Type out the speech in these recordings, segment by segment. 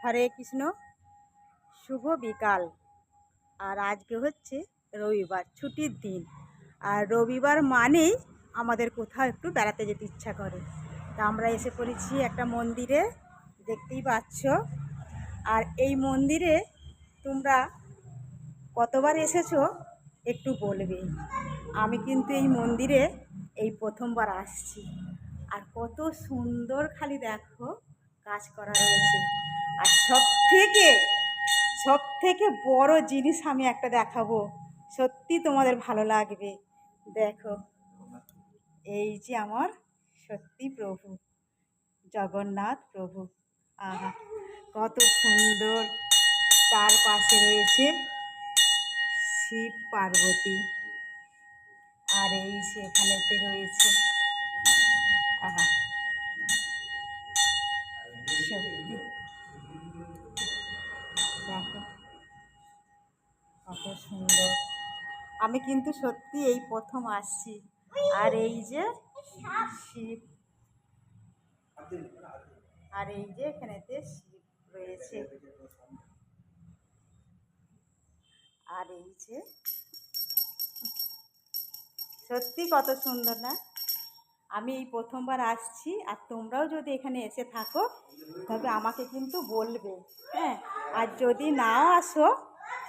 হরে কৃষ্ণ। শুভ বিকাল। আর আজকে হচ্ছে রবিবার, ছুটির দিন। আর রবিবার মানেই আমাদের কোথাও একটু বেড়াতে যেতে ইচ্ছা করে। তা আমরা এসে পড়েছি একটা মন্দিরে, দেখতেই পাচ্ছ। আর এই মন্দিরে তোমরা কতবার এসেছো একটু বলবে। আমি কিন্তু এই মন্দিরে এই প্রথমবার আসছি। আর কত সুন্দর, খালি দেখো কাজ করা রয়েছে। আর সব থেকে বড় জিনিস আমি একটা দেখাবো, সত্যি তোমাদের ভালো লাগবে। দেখো, এই যে আমার সত্যি প্রভু জগন্নাথ প্রভু। আহা, কত সুন্দর। তার পাশে রয়েছে শিব পার্বতী। আর এই সেখানেতে রয়েছে, আহা, সত্যি দেখো কত সুন্দর। আমি কিন্তু সত্যি এই প্রথম আসছি। আর এই যে শিব, আর এই যে এখানেতে শিব রয়েছে। আর এই যে সত্যি কত সুন্দর না? আমি এই প্রথমবার আসছি। আর তোমরাও যদি এখানে এসে থাকো তবে আমাকে কিন্তু বলবে, হ্যাঁ। আর যদি নাও আসো,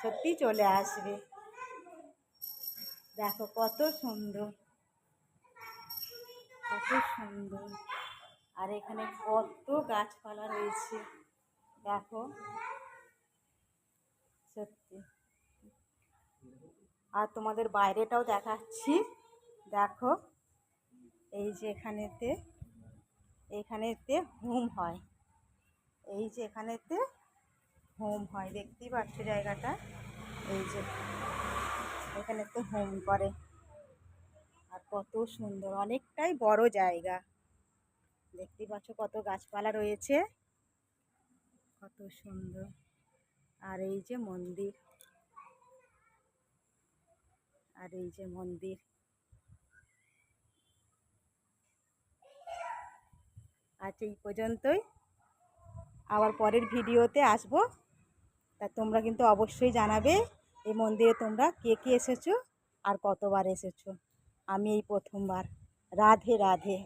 সত্যি চলে আসবে। দেখো কত সুন্দর, কত সুন্দর। আর এখানে কত গাছপালা রয়েছে দেখো, সত্যি। আর তোমাদের বাইরেটাও দেখাচ্ছি, দেখো। এই যে এখানেতে হোম হয়। এই যে এখানেতে হোম হয়, দেখতেই পাচ্ছ জায়গাটা। এই যে এখানেতে হোম করে। আর কত সুন্দর, অনেকটাই বড় জায়গা। দেখতেই পাচ্ছ কত গাছপালা রয়েছে, কত সুন্দর। আর এই যে মন্দির, আর এই যে মন্দির। আচ্ছা, এই পর্যন্তই। আবার পরের ভিডিওতে আসবো। তা তোমরা কিন্তু অবশ্যই জানাবে এই মন্দিরে তোমরা কে কে এসেছো আর কতবার এসেছো। আমি এই প্রথমবার। রাধে রাধে।